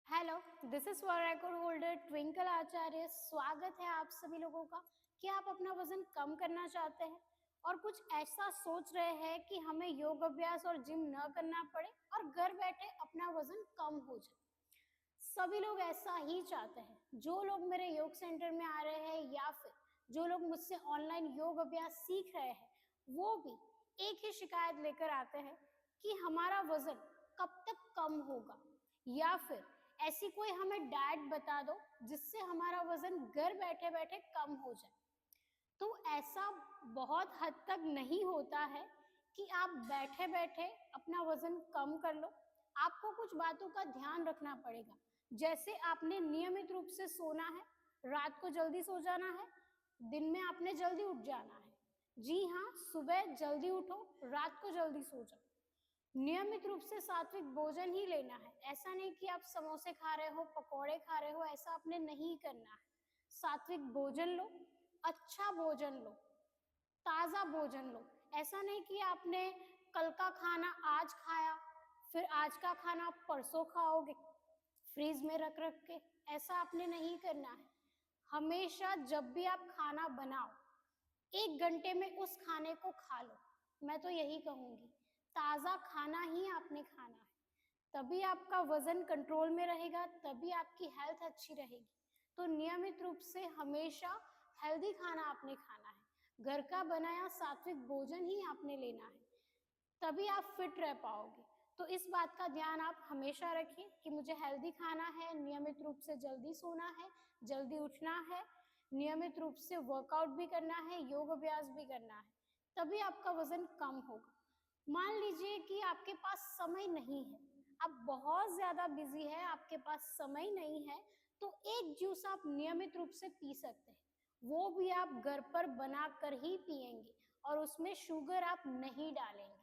Hello, this is for record holder Twinkle Acharya. स्वागत है आप सभी लोगों का कि आप अपना वजन कम करना चाहते हैं और कुछ ऐसा सोच रहे हैं कि हमें योग अभ्यास और जिम न करना पड़े और घर बैठे अपना वजन कम हो जाए। सभी लोग ऐसा ही चाहते हैं। जो लोग मेरे योग सेंटर में आ रहे हैं या फिर जो लोग मुझसे ऑनलाइन योग अभ्यास सीख रहे हैं, वो भी एक ही शिकायत लेकर आते हैं कि हमारा वजन कब तक कम होगा, या फिर ऐसी कोई हमें डाइट बता दो जिससे हमारा वजन घर बैठे बैठे कम हो जाए। तो ऐसा बहुत हद तक नहीं होता है कि आप बैठे बैठे अपना वजन कम कर लो। आपको कुछ बातों का ध्यान रखना पड़ेगा, जैसे आपने नियमित रूप से सोना है, रात को जल्दी सो जाना है, दिन में आपने जल्दी उठ जाना है। जी हाँ, सुबह जल्दी उठो, रात को जल्दी सो जाओ। नियमित रूप से सात्विक भोजन ही लेना है। ऐसा नहीं कि आप समोसे खा रहे हो, पकोड़े खा रहे हो, ऐसा आपने नहीं करना है। सात्विक भोजन लो, अच्छा भोजन लो, ताजा भोजन लो। ऐसा नहीं कि आपने कल का खाना आज खाया, फिर आज का खाना परसों खाओगे फ्रीज में रख रख के। ऐसा आपने नहीं करना है। हमेशा जब भी आप खाना बनाओ, 1 घंटे में उस खाने को खा लो। मैं तो यही कहूंगी, ताजा खाना ही आपने खाना है। तभी आपका वजन कंट्रोल में रहेगा, तभी आपकी हेल्थ अच्छी रहेगी। तो नियमित रूप से हमेशा हेल्दी खाना आपने खाना है। घर का बनाया सात्विक भोजन ही आपने लेना है, तभी आप फिट रह पाओगे। तो इस बात का ध्यान आप हमेशा रखिए कि मुझे हेल्दी खाना है, नियमित रूप से जल्दी सोना है, जल्दी उठना है, नियमित रूप से वर्कआउट भी करना है, योग अभ्यास भी करना है, तभी आपका वजन कम होगा। मान लीजिए कि आपके पास समय नहीं है, आप बहुत ज्यादा बिजी है, आपके पास समय नहीं है, तो एक जूस आप नियमित रूप से पी सकते हैं। वो भी आप घर पर बना कर ही पिएंगे और उसमें शुगर आप नहीं डालेंगे।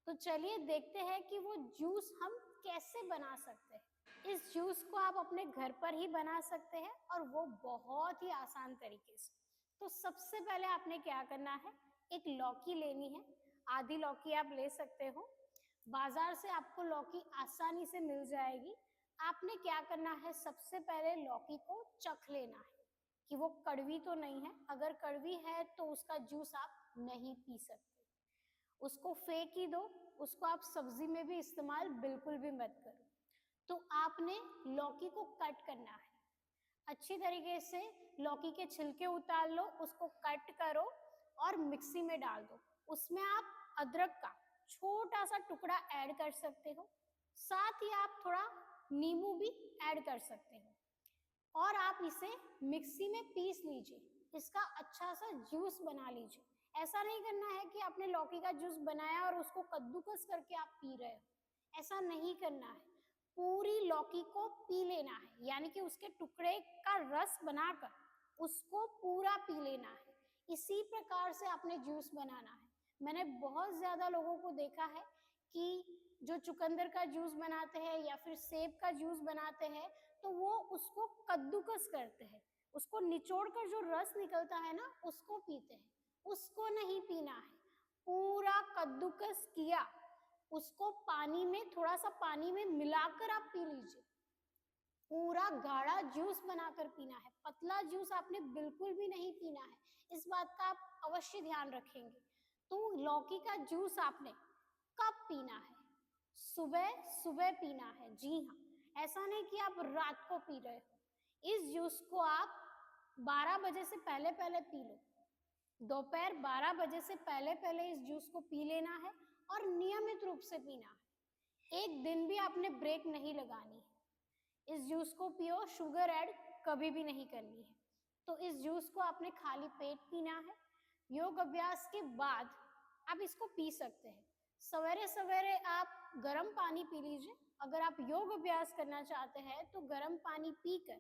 तो चलिए देखते हैं कि वो जूस हम कैसे बना सकते हैं। इस जूस को आप अपने घर पर ही बना सकते हैं और वो बहुत ही आसान तरीके से। तो सबसे पहले आपने क्या करना है, एक लौकी लेनी है। आधी लौकी आप ले सकते हो, बाजार से आपको लौकी आसानी से मिल जाएगी। आपने क्या करना है, सबसे पहले लौकी को चख लेना है कि वो कड़वी तो नहीं है। अगर कड़वी है तो उसका जूस आप नहीं पी सकते, उसको फेंक ही दो। उसको आप सब्जी में भी इस्तेमाल बिल्कुल भी मत करो। तो आपने लौकी को कट करना है अच्छी तरीके से। लौकी के छिलके उतार लो, उसको कट करो और मिक्सी में डाल दो। उसमें आप अदरक का छोटा सा टुकड़ा ऐड कर सकते हो, साथ ही आप थोड़ा नींबू भी ऐड कर सकते हो और आप इसे मिक्सी में पीस लीजिए। इसका अच्छा सा जूस बना लीजिए। ऐसा नहीं करना है कि आपने लौकी का जूस बनाया और उसको कद्दूकस करके आप पी रहे हो, ऐसा नहीं करना है। पूरी लौकी को पी लेना है, यानी कि उसके टुकड़े का रस बनाकर उसको पूरा पी लेना है। इसी प्रकार से आपने जूस बनाना है। मैंने बहुत ज्यादा लोगों को देखा है कि जो चुकंदर का जूस बनाते हैं या फिर सेब का जूस बनाते हैं, तो वो उसको कद्दूकस करते हैं, उसको निचोड़ कर जो रस निकलता है ना, उसको पीते हैं। उसको नहीं पीना है, पूरा कद्दूकस किया उसको पानी में, थोड़ा सा पानी में मिलाकर आप पी लीजिए। पूरा गाढ़ा जूस बनाकर पीना है, पतला जूस आपने बिल्कुल भी नहीं पीना है। इस बात का आप अवश्य ध्यान रखेंगे। तो लौकी का जूस आपने कब पीना है, सुबह सुबह पीना है। जी हाँ, ऐसा नहीं कि आप रात को पी रहे हो। इस जूस को आप 12 बजे से पहले पहले पी लो। दोपहर 12 बजे से पहले पहले इस जूस को पी लेना है और नियमित रूप से पीना है। एक दिन भी आपने ब्रेक नहीं लगानी है। इस जूस को पियो, शुगर ऐड कभी भी नहीं करनी है। तो इस जूस को आपने खाली पेट पीना है। योग अभ्यास के बाद आप इसको पी सकते हैं। सवेरे सवेरे आप गर्म पानी पी लीजिए। अगर आप योग अभ्यास करना चाहते हैं तो गर्म पानी पीकर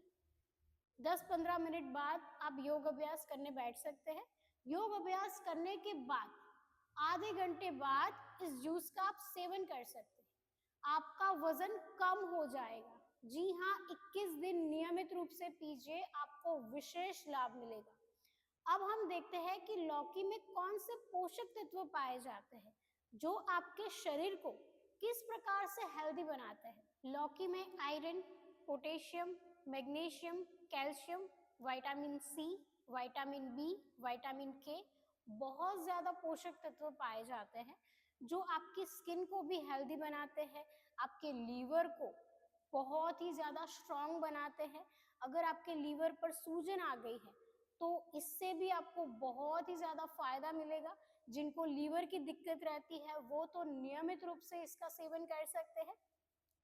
10-15 मिनट बाद आप योग अभ्यास करने बैठ सकते हैं। योग अभ्यास करने के बाद आधे घंटे बाद इस जूस का आप सेवन कर सकते हैं। आपका वजन कम हो जाएगा। जी हाँ, 21 दिन नियमित रूप से पीजिए, आपको विशेष लाभ मिलेगा। अब हम देखते हैं कि लौकी में कौन से पोषक तत्व पाए जाते हैं जो आपके शरीर को किस प्रकार से हेल्दी बनाते हैं। लौकी में iron, potassium, magnesium, calcium, vitamin C, vitamin B, vitamin K, बहुत ज्यादा पोषक तत्व पाए जाते हैं जो आपकी स्किन को भी हेल्दी बनाते हैं, आपके लीवर को बहुत ही ज्यादा स्ट्रांग बनाते हैं। अगर आपके लीवर पर सूजन आ गई है तो इससे भी आपको बहुत ही ज्यादा फायदा मिलेगा। जिनको लीवर की दिक्कत रहती है वो तो नियमित रूप से इसका सेवन कर सकते हैं।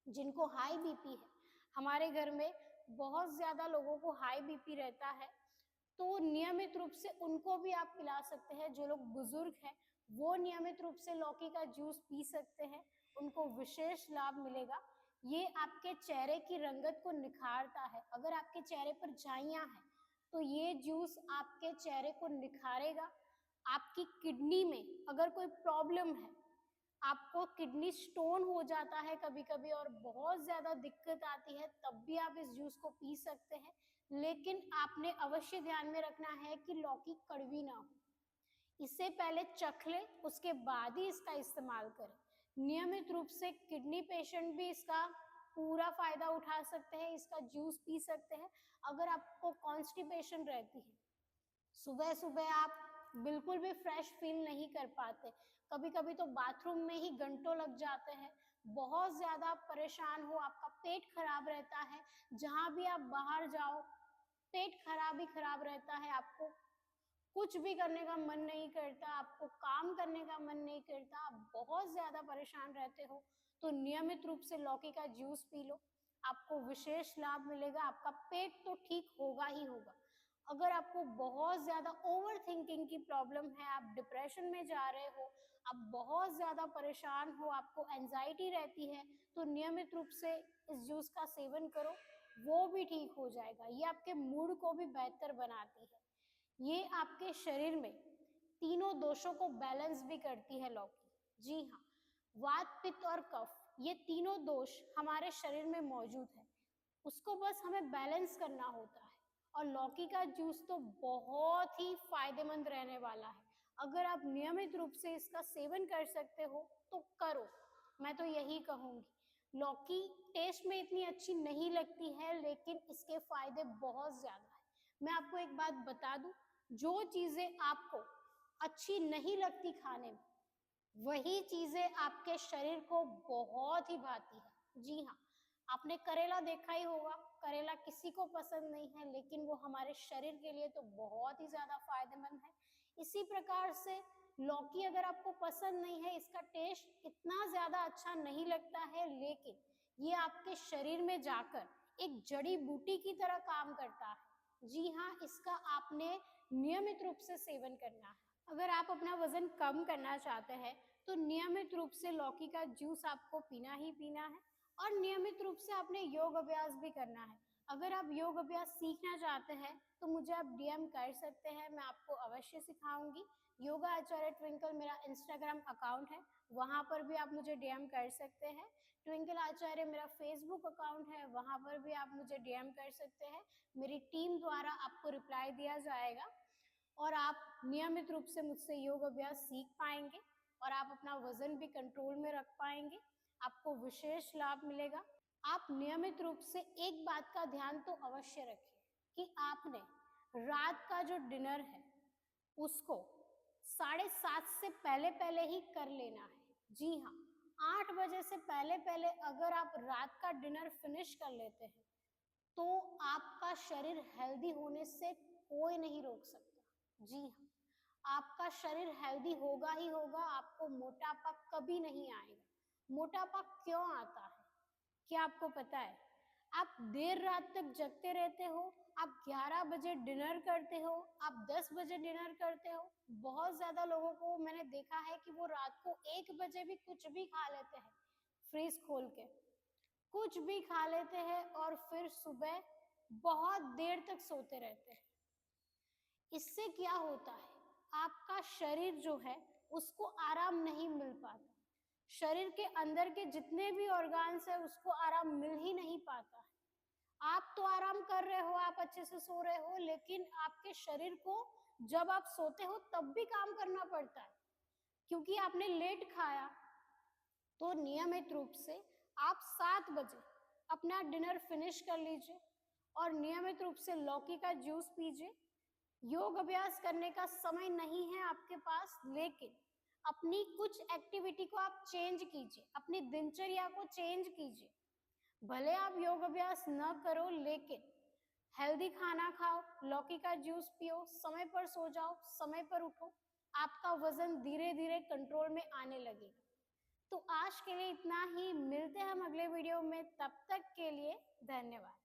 जिनको हाई बीपी है, हमारे घर में बहुत ज्यादा लोगों को हाई बीपी रहता है, तो नियमित रूप से उनको भी आप पिला सकते हैं। जो लोग बुजुर्ग हैं वो नियमित रूप से लौकी का जूस पी सकते हैं, उनको विशेष लाभ मिलेगा। ये आपके चेहरे की रंगत को निखारता है। अगर आपके चेहरे पर झाइयां हैं तो ये जूस आपके चेहरे को निखारेगा। आपकी किडनी में अगर कोई प्रॉब्लम है, आपको किडनी स्टोन हो जाता है कभी कभी और बहुत ज्यादा दिक्कत आती है, तब भी आप इस जूस को पी सकते हैं। लेकिन आपने अवश्य ध्यान में रखना है कि लौकी कड़वी ना हो। इससे पहले चख ले, उसके बाद ही इसका इस्तेमाल करें। नियमित रूप से किडनी पेशेंट भी इसका पूरा फायदा उठा सकते हैं, इसका जूस पी सकते हैं। अगर आपको कॉन्स्टिपेशन रहती है, सुबह सुबह आप बिल्कुल भी फ्रेश फील नहीं कर पाते, कभी कभी तो बाथरूम में ही घंटों लग जाते हैं, बहुत ज्यादा परेशान हो, आपका पेट खराब रहता है, जहां भी आप बाहर जाओ पेट खराब ही खराब रहता है, आपको कुछ भी करने का मन नहीं करता, आपको काम करने का मन नहीं करता, आप बहुत ज्यादा परेशान रहते हो, तो नियमित रूप से लौकी का जूस पी लो, आपको विशेष लाभ मिलेगा। आपका पेट तो ठीक होगा ही होगा। अगर आपको बहुत ज्यादा ओवर थिंकिंग की प्रॉब्लम है, आप डिप्रेशन में जा रहे हो, आप बहुत ज्यादा परेशान हो, आपको एंजाइटी रहती है, तो नियमित रूप से इस जूस का सेवन करो, वो भी ठीक हो जाएगा। ये आपके मूड को भी बेहतर बनाती है। ये आपके शरीर में तीनों दोषों को बैलेंस भी करती है लौकी। जी हाँ, वात, पित्त और कफ, ये तीनों दोष हमारे शरीर में मौजूद है, उसको बस हमें बैलेंस करना होता है। और लौकी का जूस तो बहुत ही फायदेमंद रहने वाला है। अगर आप नियमित रूप से इसका सेवन कर सकते हो तो करो, मैं तो यही कहूंगी। लौकी टेस्ट में इतनी अच्छी नहीं लगती है, लेकिन इसके फायदे बहुत ज्यादा है। मैं आपको एक बात बता दूं, जो चीजें आपको अच्छी नहीं लगती खाने में, वही चीजें आपके शरीर को बहुत ही भाती है। जी हाँ, आपने करेला देखा ही होगा, करेला किसी को पसंद नहीं है, लेकिन वो हमारे शरीर के लिए तो बहुत ही ज्यादा फायदेमंद है। इसी प्रकार से लौकी अगर आपको पसंद नहीं है, इसका टेस्ट इतना ज्यादा अच्छा नहीं लगता है, लेकिन ये आपके शरीर में जाकर एक जड़ी बूटी की तरह काम करता है। जी हाँ, इसका आपने नियमित रूप से सेवन करना है। अगर आप अपना वजन कम करना चाहते हैं तो नियमित रूप से लौकी का जूस आपको पीना ही पीना है, और नियमित रूप से आपने योग अभ्यास भी करना है। अगर आप योग अभ्यास सीखना चाहते हैं तो मुझे आप डीएम कर सकते हैं, मैं आपको अवश्य सिखाऊंगी। योगा आचार्य ट्विंकल मेरा इंस्टाग्राम अकाउंट है, वहां पर भी आप मुझे डीएम कर सकते हैं। ट्विंकल आचार्य मेरा फेसबुक अकाउंट है, वहां पर भी आप मुझे डीएम कर सकते हैं। मेरी टीम द्वारा आपको रिप्लाई दिया जाएगा और आप नियमित रूप से मुझसे योग अभ्यास सीख पाएंगे और आप अपना वजन भी कंट्रोल में रख पाएंगे। आपको विशेष लाभ मिलेगा। आप नियमित रूप से एक बात का ध्यान तो अवश्य रखिए कि आपने रात का जो डिनर है उसको 7:30 से पहले पहले ही कर लेना है। जी हाँ, 8 बजे से पहले पहले अगर आप रात का डिनर फिनिश कर लेते हैं तो आपका शरीर हेल्दी होने से कोई नहीं रोक सकता। जी हाँ, आपका शरीर हेल्दी होगा ही होगा, आपको मोटापा कभी नहीं आएगा। मोटापा क्यों आता है, क्या आपको पता है? आप देर रात तक जगते रहते हो, आप 11 बजे डिनर करते हो, आप 10 बजे डिनर करते हो। बहुत ज्यादा लोगों को मैंने देखा है कि वो रात को 1 बजे भी कुछ भी खा लेते हैं, फ्रीज खोल के कुछ भी खा लेते हैं और फिर सुबह बहुत देर तक सोते रहते हैं। इससे क्या होता है, आपका शरीर जो है उसको आराम नहीं मिल पाता, शरीर के अंदर के जितने भी ऑर्गन्स है उसको आराम मिल ही नहीं पाता है। आप तो आराम कर रहे हो, आप अच्छे से सो रहे हो, लेकिन आपके शरीर को जब आप सोते हो तब भी काम करना पड़ता है, क्योंकि आपने लेट खाया। तो नियमित रूप से आप 7 बजे अपना डिनर फिनिश कर लीजिए और नियमित रूप से लौकी का जूस पीजिए। योग अभ्यास करने का समय नहीं है आपके पास, लेकिन अपनी कुछ एक्टिविटी को आप चेंज कीजिए, अपनी दिनचर्या को चेंज कीजिए। भले आप योग अभ्यास न करो, लेकिन हेल्दी खाना खाओ, लौकी का जूस पियो, समय पर सो जाओ, समय पर उठो, आपका वजन धीरे धीरे कंट्रोल में आने लगेगा। तो आज के लिए इतना ही, मिलते हैं हम अगले वीडियो में, तब तक के लिए धन्यवाद।